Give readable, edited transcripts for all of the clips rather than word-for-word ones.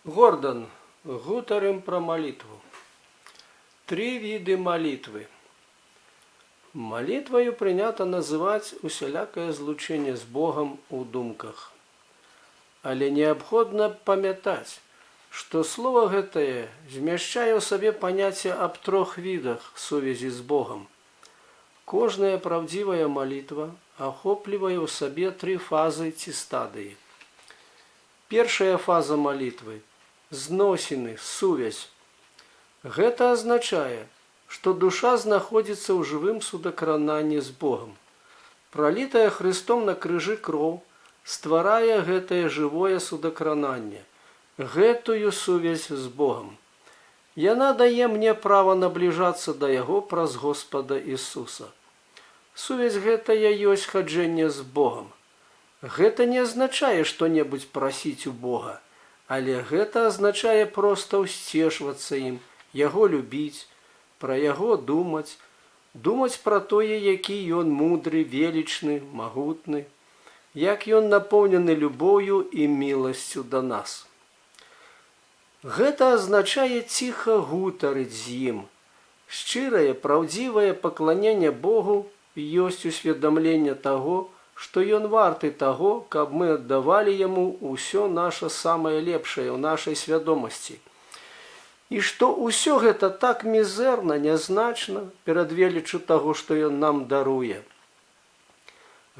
Гордон, гутарым про молитву. 3 виды молитвы. Молитвою принято называть усялякое злучение с Богом у думках. Але необходно памятать, что слово гэтае змяшчае ў сабе паняцце аб 3 видах сувязі з Богом. Кожная правдзівая молитва охоплівае ў сабе 3 фазы ці стадыі. Першая фаза молитвы – зносіны, сувязь. Гэта азначае, што душа знаходзіцца ў жывым судакрананні з Богом. Пралітая Христом на крыжы кроў стварае гэтае жывое судакрананне, гэтую сувязь з Богом. Яна дае мне права набліжацца да Яго праз Господа Ісуса. Сувязь гэтая ёсць хаджэнне з Богом. Гэта не азначае што-небудзь прасіць у Бога, але гэта азначае проста ўсцешвацца ім, Яго любіць, пра Яго думаць, думаць пра тое, які Ён мудры, велічны, магутны, як Ён напоўнены любоўю і міласцю да нас. Гэта азначае ціха гутарыць з ім. Шчырае, праўдзівае пакланенне Богу ёсць усведамленне таго, што Ён варты таго, каб мы аддавалі Яму ўсё наша самае лепшае ў нашай свядомасці. І што ўсё гэта так мізэрна, нязначна перад веліччю таго, што Ён нам даруе.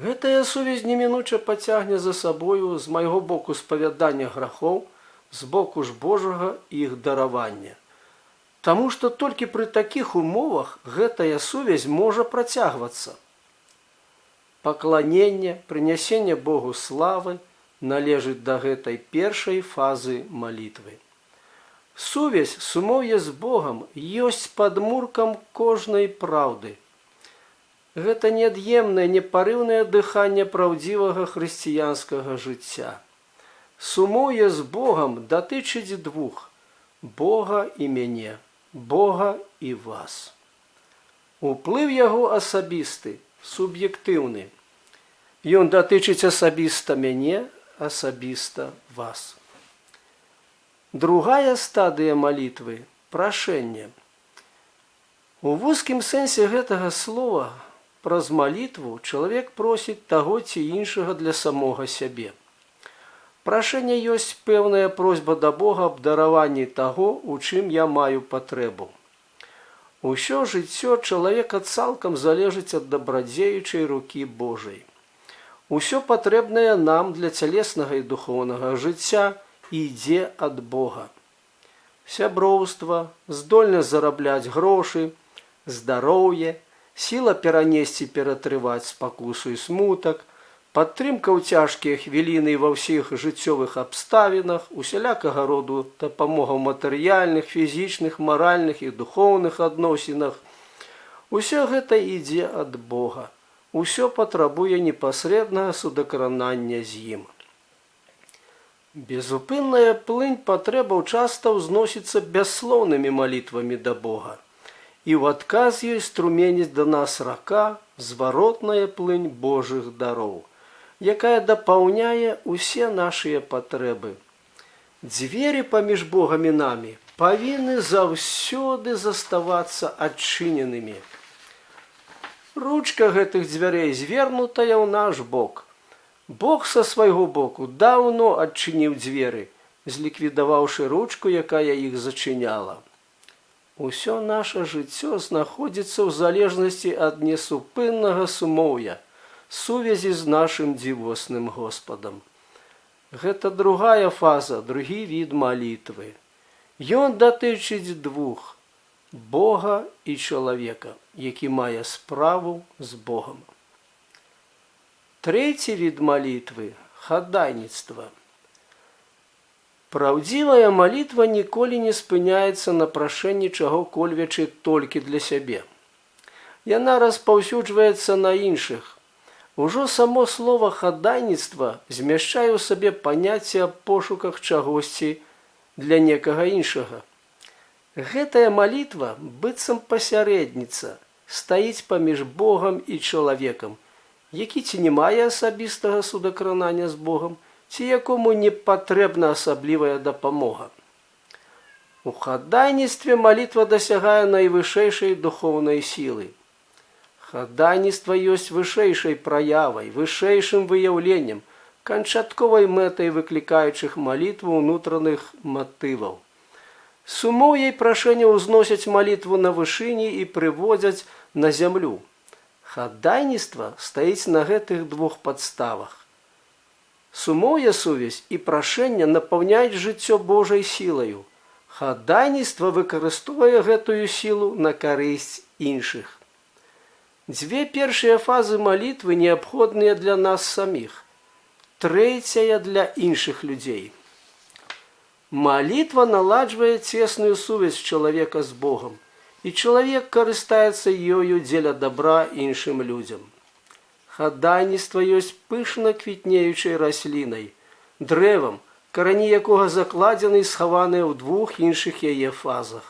Гэтая сувязь немінуча пацягне за сабою з майго боку спавядання грахоў, з боку ж Божага іх даравання. Таму што толькі пры такіх умовах гэтая сувязь можа працягвацца. Пакланенне, прынясенне Богу славы належыць да гэтай першай фазы малітвы. Сувязь, сумоўе з Богам ёсць падмуркам кожнай праўды. Гэта неад'емнае, непарыўнае дыханне праўдзівага хрысціянскага жыцця. Сумоўе з Богам датычыць 2 – Бога і мяне, Бога і вас. Уплыў яго асабісты, суб'ектыўны. Ён датычыць асабіста мяне, асабіста вас. Другая стадыя малітвы – прашэнне. У вузкім сэнсе гэтага слова праз малітву чалавек просіць таго ці іншага для самога сябе. Прашэнне ёсць пэўная просьба да Бога аб дараванні таго, у чым я маю патрэбу. Усё жыццё чалавека цалкам залежыць ад дабрадзеючай рукі Божай. Усё патрэбнае нам для цялеснага і духоўнага жыцця ідзе ад Бога. Сяброўства, здольнасць зарабляць грошы, здароўе, сіла перанесці, ператрываць спакусу і смутак, падтрымка ў цяжкія хвіліны ва ўсіх жыццёвых абставінах, усялякага роду дапамога ў матэрыяльных, фізічных, маральных і духоўных адносінах. Усё гэта ідзе ад Бога. Усё патрабуе непасрэднага судакранання з ім. Безупынная плынь патрэбаў часта ўзносіцца бясслоўнымі малітвамі да Бога. І ў адказ ёй струменіць да нас рака, зваротная плынь Божых дароў, якая дапаўняе ўсе нашыя патрэбы. Дзверы паміж Богам і намі павінны заўсёды заставацца адчыненымі. Ручка гэтых дзвярэй звернутая ў наш бок. Бог са свайго боку даўно адчыніў дзверы, зліквідаваўшы ручку, якая іх зачыняла. Усё наша жыццё знаходзіцца ў залежнасці ад несупыннага сумоўя, сувязі з нашым дзівосным Господам. Гэта другая фаза, другі від малітвы. Ён датычыць 2 – Бога і чалавека, які мае справу з Богом. Трэці від малітвы – хадайніцтва. Праўдзівая малітва ніколі не спыняецца на прашэнні чаго-кольвечы толькі для сябе. Яна распаўсюджваецца на іншых. Ужо само слова хадайніцтва змяшчае ў сабе паняцце аб пошуках чагосьці для некага іншага. Гэтая малітва, быццам пасярэдніца, стаіць паміж Богам і чалавекам, які ці не мае асабістага судакранання з Богам, ці якому не патрэбна асаблівая дапамога. У хадайніцтве малітва дасягае найвышэйшай духоўнай сілы. Хадайніцтва ёсць вышэйшай праявай, вышэйшым выяўленнем, канчатковай мэтай выклікаючых малітву ўнутраных матываў. Сумоўе і прашэнне ўзносяць малітву на вышыні і прыводзяць на зямлю. Хадайніцтва стаіць на гэтых двух падставах. Сумоўе сувязь і прашэнне напаўняюць жыццё Божай сілаю. Хадайніцтва выкарыстоўвае гэтую сілу на карысць іншых. Дзве першыя фазы малітвы неабходныя для нас саміх. Трэцяя для іншых людзей. Малітва наладжвае цесную сувязь чалавека з Богам, і чалавек карыстаецца ёю дзеля дабра іншым людзям. Хадайніцтва ёсць пышна квітнеючай раслінай, дрэвам, карані якога закладзены і схаваныя ў двух іншых яе фазах.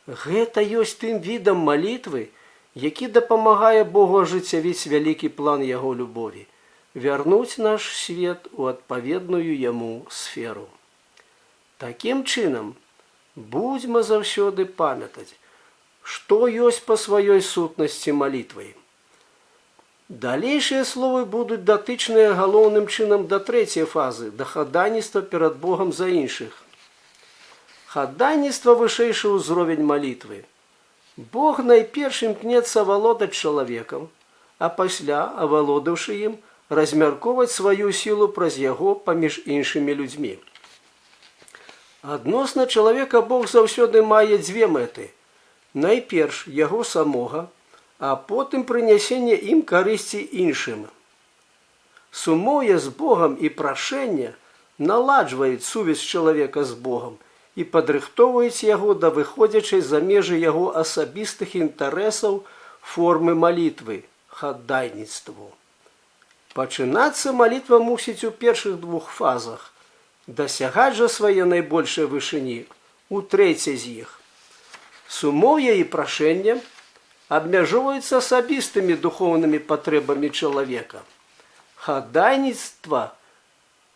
Гэта ёсць тым відам малітвы, які дапамагае Богу ажыццявіць вялікі план яго любові, вярнуць наш свет у адпаведную яму сферу. Такім чынам, будзьма заўсёды памятаць, што ёсць па сваёй сутнасці малітвай. Далейшыя словы будуць датычныя галоўным чынам да трэцяй фазы, да хадайніцтва перад Богам за іншых. Хадайніцтва вышэйшы ўзровень малітвы. Бог найперш імкнецца авалодаць чалавекам, а пасля, авалодаўшы ім, размяркоўваць сваю сілу праз яго паміж іншымі людзьмі. Адносна чалавека Бог заўсёды мае дзве мэты. Найперш яго самога, а потым прынясенне ім карысці іншым. Сумоўе з Богам і прашэнне наладжваюць сувязь чалавека з Богам і падрыхтоўваюць яго да выходзячай за межы яго асабістых інтарэсаў формы малітвы, хадайніцтву. Пачынацца малітва мусіць у першых двух фазах, дасягаць жа свае найбольшай вышыні у трэцяй з іх. Сумоўе і прашэнне абмяжоўваюцца асабістымі духоўнымі патрэбамі чалавека. Хадайніцтва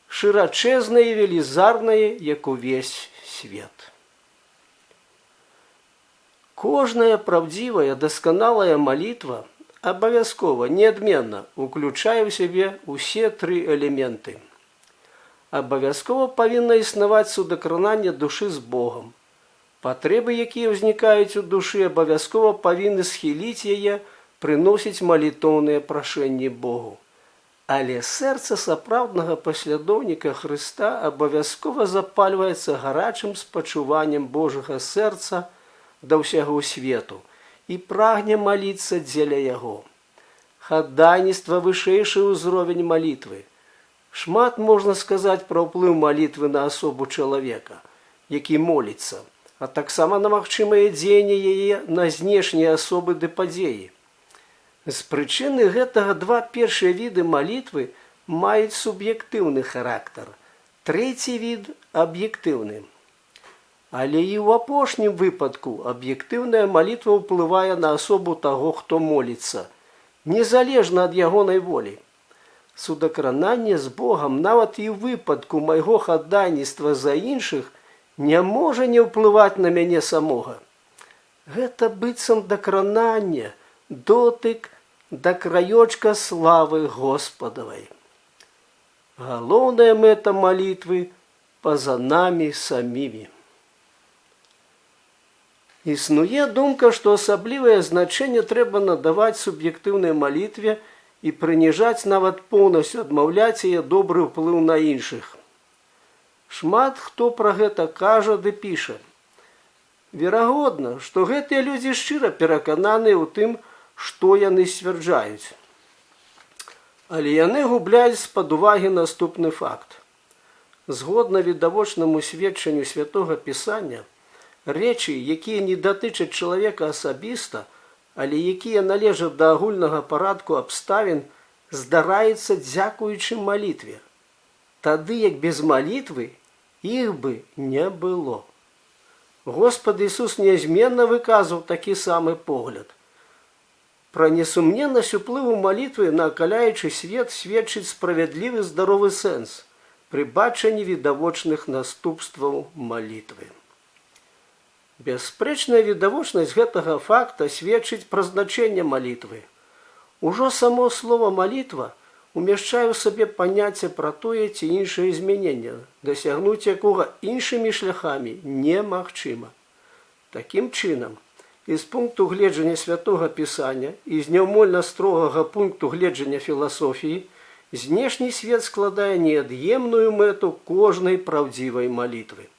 шырачэзнае і велізарнае, як увесь свет. Кожная праўдзівая, дасканалая малітва абавязкова, неадменна уключае ў сябе ўсе тры элементы. Абавязкова павінна існаваць судакрананне душы з Богам. Патрэбы, якія ўзнікаюць у душы, абавязкова павінны схіліць яе, прыносіць малітоўныя прашэнні Богу. Але сэрца сапраўднага паслядоўніка Хрыста абавязкова запальваецца гарачым спачуваннем Божага сэрца да ўсяго свету і прагне маліцца дзеля яго. Хадайніцтва вышэйшы ўзровень малітвы. Шмат можна сказаць пра ўплыў малітвы на асобу чалавека, які моліцца, а таксама на магчымае дзеянне яе на знешнія асобы ды падзеі. З прычыны гэтага два першыя віды малітвы маюць суб'ектыўны характар, трэці від аб'ектыўны. Але і ў апошнім выпадку аб'ектыўная малітва ўплывае на асобу таго, хто моліцца, незалежна ад ягонай волі. Судакрананне з Богам нават і ў выпадку майго хадайніцтва за іншых не можа не ўплываць на мяне самога. Гэта быццам дакрананне, дотык да краёчка славы Господавай. Галоўная мэта малітвы па-за намі самімі. Існуе думка, што асаблівае значэнне трэба надаваць суб'ектыўнай малітве і прыніжаць, нават поўнасцю адмаўляць яе добры ўплыў на іншых. Шмат хто пра гэта кажа ды піша. Верагодна, што гэтыя людзі шчыра перакананыя ў тым, што яны сцвярджаюць. Але яны губляюць з-пад увагі наступны факт. Згодна відавочнаму сведчанню Святога Пісання, рэчы, якія не датычаць чалавека асабіста, але якія належаць да агульнага парадку абставін, здараюцца дзякуючы малітве. Тады, як без малітвы, іх бы не было. Господ Ісус нязменна выказваў такі самы погляд. Пра несумненнасць уплыву малітвы на акаляючы свет сведчыць справядлівы здаровы сэнс, пры бачанні відавочных наступстваў малітвы. Бясспрэчная відавочнасць гэтага факта сведчыць пра значэнне малітвы. Ужо само слово «малітва» умяшчае ў сабе паняцце пра тое ці іншае змяненне, дасягнуць якога іншымі шляхамі немагчыма. Такім чынам, і з пункту гледжання святога Пісання, і з няўмольна строгага пункту гледжання філасофіі, знешні свет складае неад'емную мэту кожнай праўдзівай малітвы.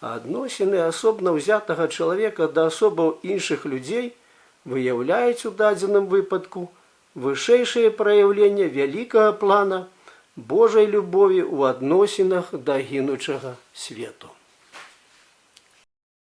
Адносіны асобна ўзятага чалавека да асобаў іншых людзей выяўляюць у дадзеным выпадку вышэйшае праяўленне вялікага плана Божай любові ў адносінах да гінучага свету.